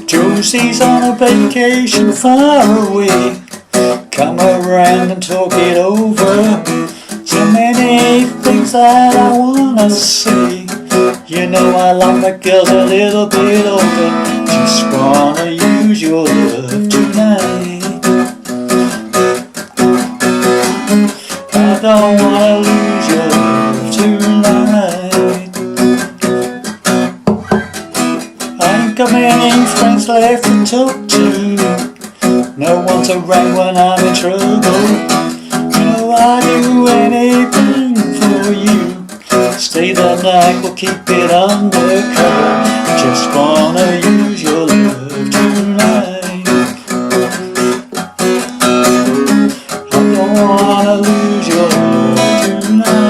Josie's on a vacation far away. Come around and talk it over. So many things that I wanna say. You know I like my girls a little bit older. Just wanna use your love tonight. I don't wanna lose your love tonight. I ain't got many friends left to talk to. No one's around when I'm in trouble. You know I'd do anything for you. Stay the night, we'll keep it undercover. Just wanna use your love tonight. I don't wanna lose your love tonight.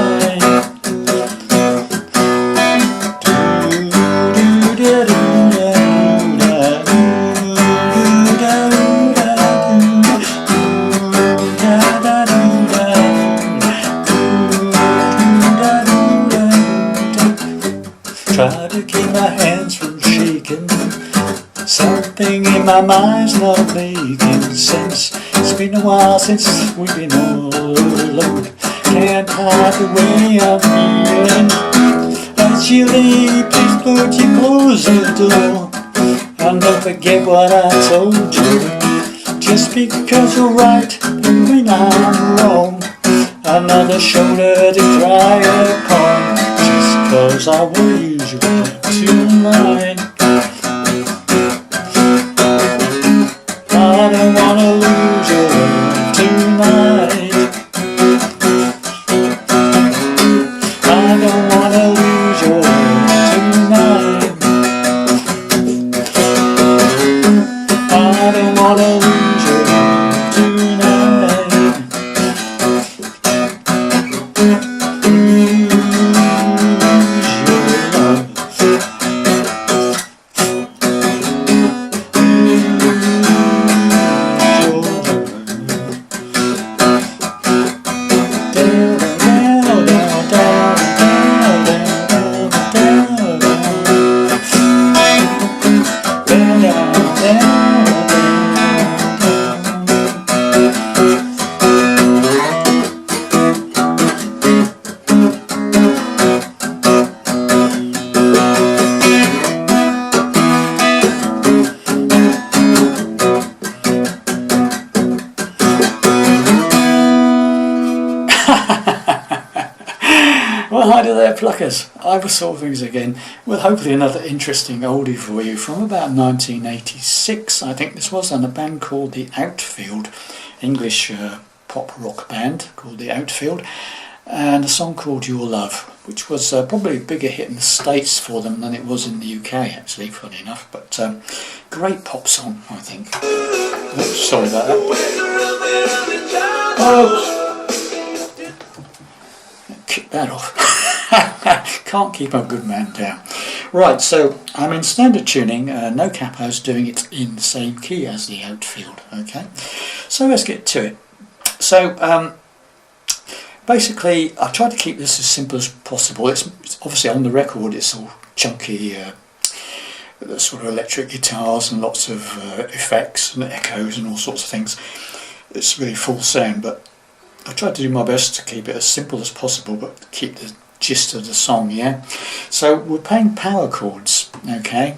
Try to keep my hands from shaking. Something in my mind's not making sense. It's been a while since we've been all alone. Can't hide the way I'm feeling. As you leave, please put you close the door. And don't forget what I told you. Just because you're right, when I'm wrong. Another shoulder to cry upon. Just cause I will use your love tonight. I don't wanna lose your love tonight. I don't wanna lose your love tonight. I don't wanna lose your love tonight. Well, hi there, pluckers. I will solve things again with hopefully another interesting oldie for you from about 1986. I think this was, on a band called the Outfield, English pop rock band called the Outfield, and a song called Your Love, which was probably a bigger hit in the States for them than it was in the UK, actually, funny enough. But great pop song, I think. Oops, sorry about that. Oh. Kick that off. Can't keep a good man down. Right, so I'm in standard tuning, no capos, doing it in the same key as the Outfield. Okay, so let's get to it. So basically I tried to keep this as simple as possible. It's obviously on the record, it's all chunky sort of electric guitars and lots of effects and echoes and all sorts of things. It's really full sound, but I tried to do my best to keep it as simple as possible, but keep the gist of the song, yeah? So we're playing power chords, okay?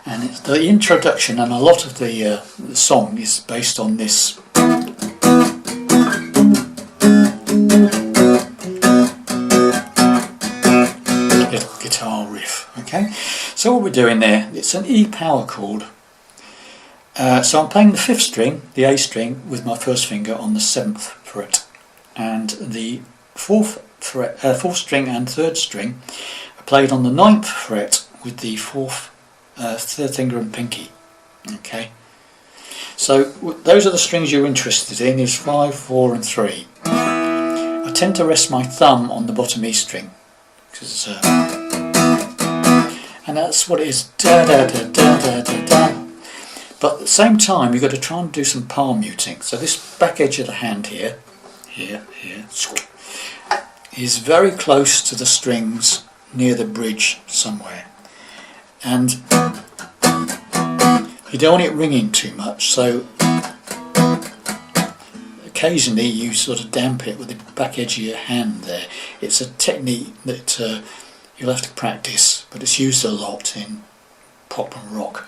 And it's the introduction, and a lot of the song is based on this. Guitar riff, okay? So what we're doing there, it's an E power chord. So I'm playing the 5th string, the A string, with my first finger on the 7th fret, and the 4th string and 3rd string are played on the 9th fret with the 3rd finger and pinky. Okay, so those are the strings you're interested in, is 5, 4 and 3. I tend to rest my thumb on the bottom E string, because and that's what it is. Da da da da da da da. but at the same time you've got to try and do some palm muting. So this back edge of the hand here, is very close to the strings near the bridge somewhere, and you don't want it ringing too much, so occasionally you sort of damp it with the back edge of your hand there. It's a technique that you'll have to practice, but it's used a lot in pop and rock.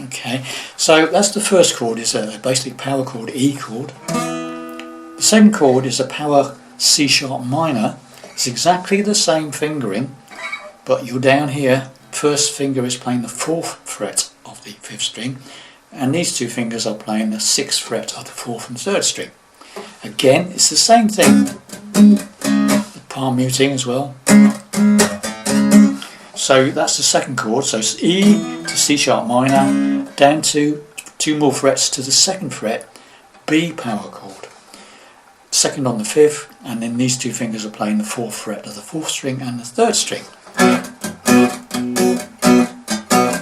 Okay, so that's the first chord, is a basic power chord, E chord. The second chord is a power C sharp minor. It's exactly the same fingering, but you're down here, first finger is playing the 4th fret of the 5th string, and these two fingers are playing the 6th fret of the 4th and 3rd string. Again, it's the same thing, the palm muting as well. So that's the second chord, so it's E to C sharp minor, down to 2 more frets to the 2nd fret, B power chord. Second on the 5th, and then these two fingers are playing the 4th fret of the 4th string and the 3rd string.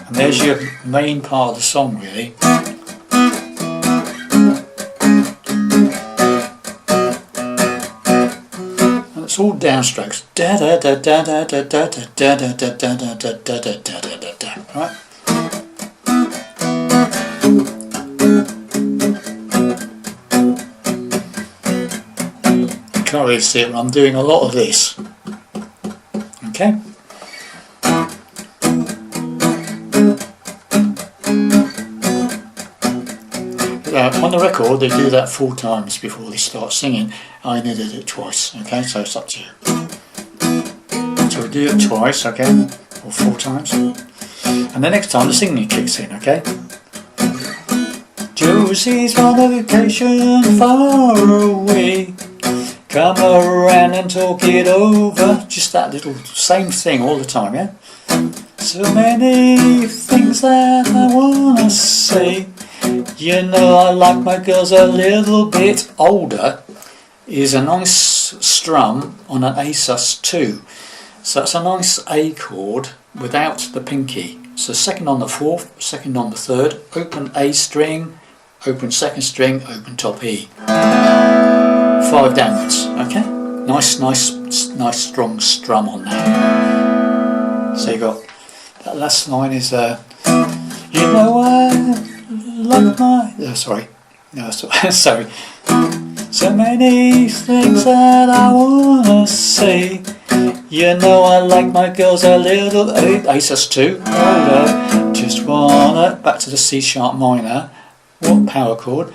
And there's your main part of the song, really. And it's all downstrokes. Da da da da da da da da da da da da da da da da da da da. Right? You can't really see it, but I'm doing a lot of this. Okay? On the record they do that 4 times before they start singing. I only did it twice, okay, so it's up to you. So we do it twice, okay, or 4 times, and the next time the singing kicks in, okay. Josie's on a vacation far away, come around and talk it over. Just that little same thing all the time, yeah. So many things that I wanna say. You know I like my girls a little bit older is a nice strum on an A sus2. So that's a nice A chord without the pinky. So second on the 4th, second on the 3rd, open A string, open 2nd string, open top E. 5 downwards, okay? Nice strong strum on that. So you got, that last line is, you know I like my, sorry, so many things that I wanna say. You know I like my girls a little, A sus2, just wanna, back to the C sharp minor, what power chord,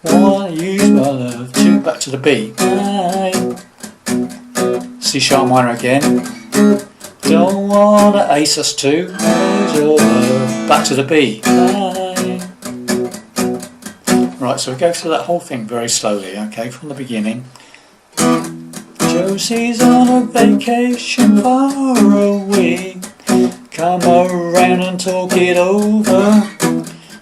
wanna use my love to, back to the B, C sharp minor again, don't wanna A sus2, back to the B. Right, so we go through that whole thing very slowly, okay, from the beginning. Josie's on a vacation far away, come around and talk it over.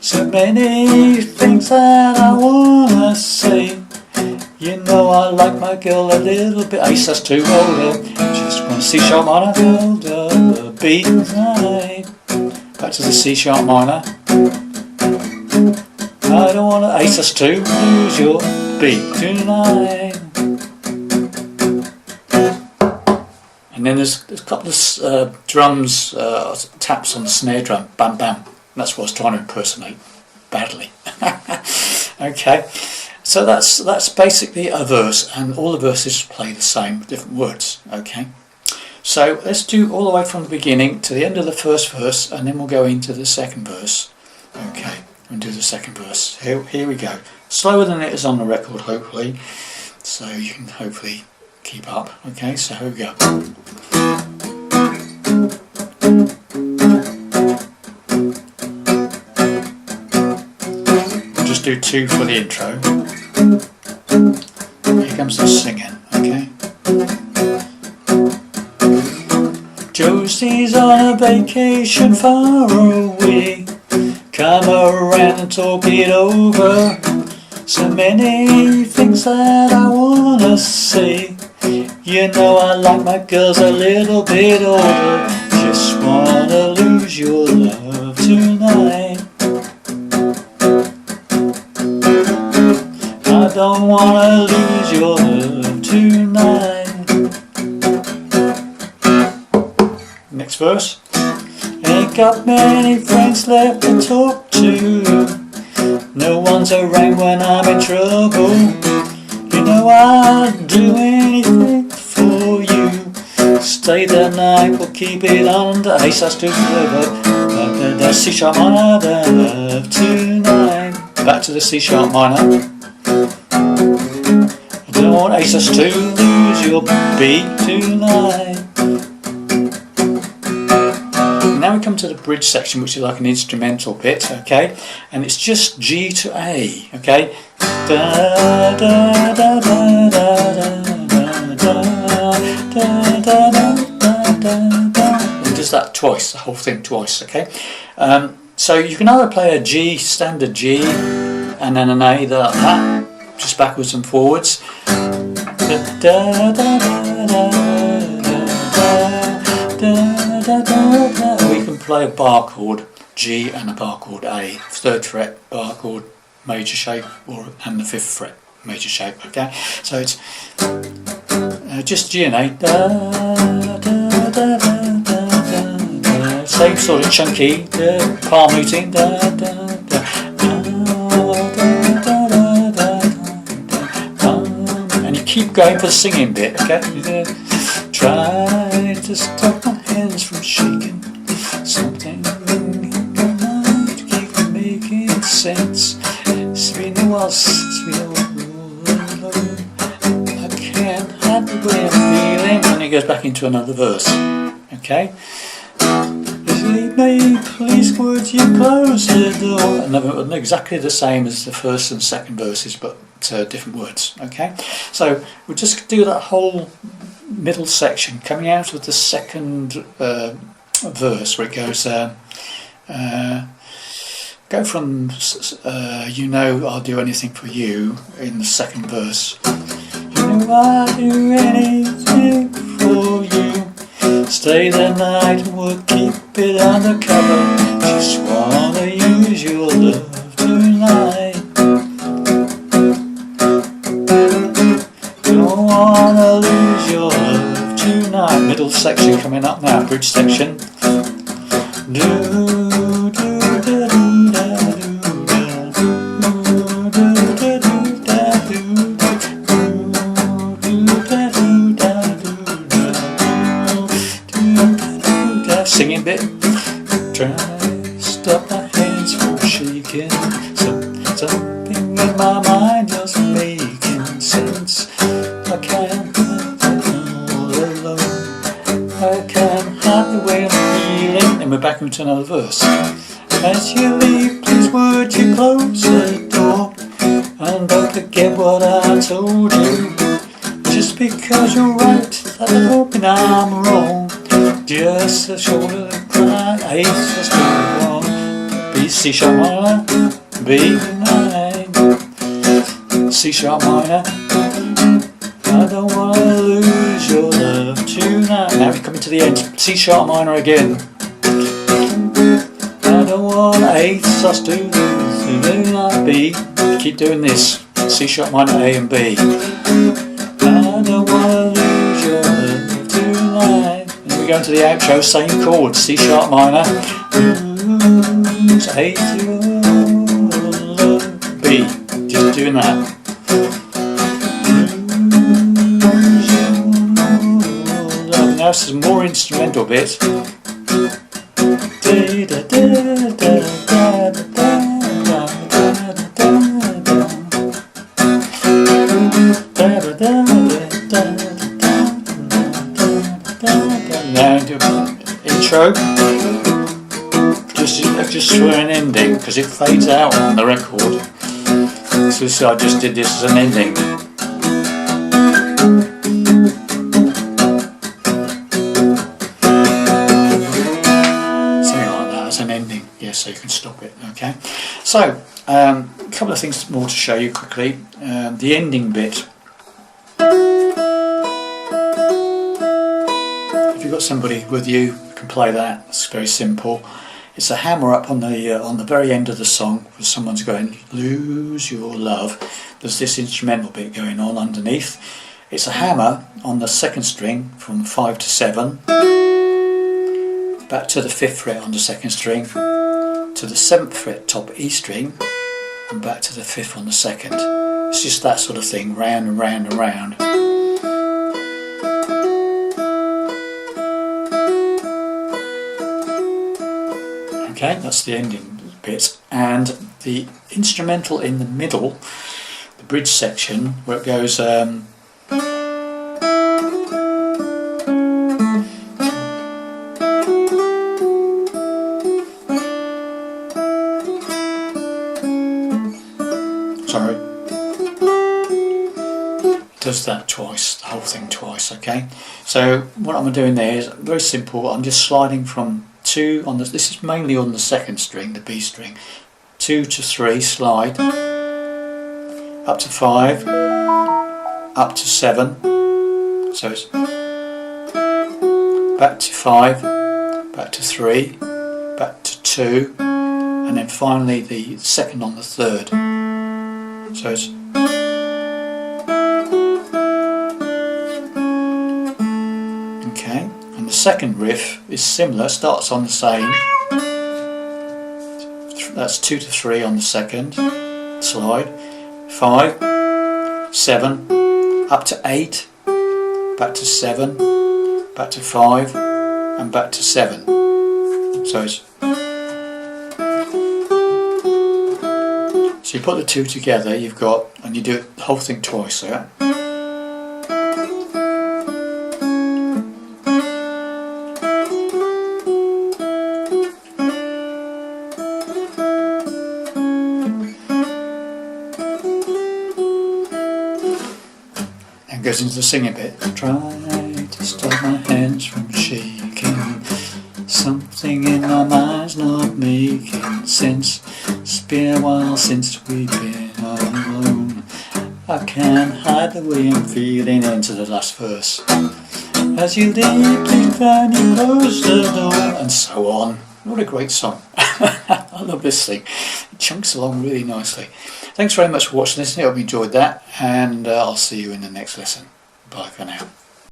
So many things that I wanna say. You know I like my girl a little bit. A sus2 older, just want C sharp minor, the B side. Back to the C sharp minor. I don't want to A sus2, lose your B tonight. And then there's a couple of drums, taps on the snare drum, bam bam. That's what I was trying to impersonate, badly. Okay, so that's basically a verse, and all the verses play the same, different words. Okay, so let's do all the way from the beginning to the end of the first verse, and then we'll go into the second verse. Okay. And do the second verse. Here we go. Slower than it is on the record, hopefully, so you can hopefully keep up. Okay, so here we go. We'll just do 2 for the intro. Here comes the singing. Okay. Josie's on a vacation far away, come around and talk it over. So many things that I wanna say. You know I like my girls a little bit older, just wanna lose your love tonight. don't wanna lose your love tonight. Next verse. Ain't got many friends left to talk to. No one's around when I'm in trouble. You know I'd do anything for you. Stay the night, we'll keep it on the A sus to the C sharp minor, the love tonight. Back to the C sharp minor. I don't want A sus to lose your B tonight. Now we come to the bridge section, which is like an instrumental bit, okay, and it's just G to A, okay. Da, da, da, da, da, da, da, and does that twice, the whole thing twice, okay. So you can either play a G, standard G, and then an A like that, just backwards and forwards. Da, da, da, da, da, da, da. We can play a bar chord G and a bar chord A, 3rd fret bar chord major shape, and the 5th fret major shape. Okay, so it's just G and A. Da, da, da, da, da, da. Same sort of chunky palm muting. Da, da, da. And you keep going for the singing bit. Okay. Try to stop my hands from shaking. Something in your mind keeps making sense. It's been a while since we all alone. I can't hide the way I'm feeling. And it goes back into another verse. Okay. May please would you close the door? Another, exactly the same as the first and second verses, but different words. Okay. So we'll just do that whole middle section coming out of the second verse, where it goes go from you know I'll do anything for you in the second verse. You know I'll do anything for you. Stay the night and we'll keep it undercover. Just wanna use your love tonight. Don't wanna lose your love tonight. Middle section coming up now, bridge section. Singing bit. Try to stop my hands from shaking. Something in my mind just making sense. I can't all alone. I can't hide the way I'm feeling. And we're back into another verse. As you leave, please would you close the door? And don't forget what I told you. Just because you're right, I'm hoping I'm wrong. Just a shoulder cry, A sus to one, B C sharp minor, B 9, C sharp minor. I don't wanna lose your love tonight. Now we're coming to the end. C sharp minor again. I don't want A sus to lose B. Keep doing this. C sharp minor, A and B. I don't wanna lose your love tonight. We go into the outro, same chord, C sharp minor, A to B, just doing that. Now some more instrumental bits. Now do intro, just for an ending, because it fades out on the record. So I just did this as an ending. Something like that as an ending, yes, so you can stop it, okay. So, a couple of things more to show you quickly. The ending bit. If you've got somebody with you who can play that, it's very simple. It's a hammer up on the very end of the song, where someone's going, lose your love. there's this instrumental bit going on underneath. It's a hammer on the 2nd string from 5 to 7, back to the 5th fret on the 2nd string, to the 7th fret top E string, and back to the 5th on the 2nd. It's just that sort of thing, round and round and round. Okay, that's the ending bit, and the instrumental in the middle, the bridge section, where it goes sorry, does that twice, the whole thing twice. Okay, so what I'm doing there is very simple. I'm just sliding from 2 on the, this is mainly on the 2nd string, the B string, 2 to 3, slide, up to 5, up to 7, so it's back to 5, back to 3, back to 2, and then finally the 2nd on the 3rd, so it's okay. And the 2nd riff is similar, starts on the same, that's 2 to 3 on the 2nd, slide, 5, 7, up to 8, back to 7, back to 5, and back to 7. So it's, so you put the two together, you've got, and you do the whole thing twice, yeah? Goes into the singing bit. Try to stop my hands from shaking. Something in my mind's not making sense. It's been a while since we've been alone. I can't hide the way I'm feeling, into the last verse. As you deeply find you close the door, and so on. What a great song. I love this thing. It chunks along really nicely. Thanks very much for watching this. I hope you enjoyed that, and I'll see you in the next lesson. Bye for now.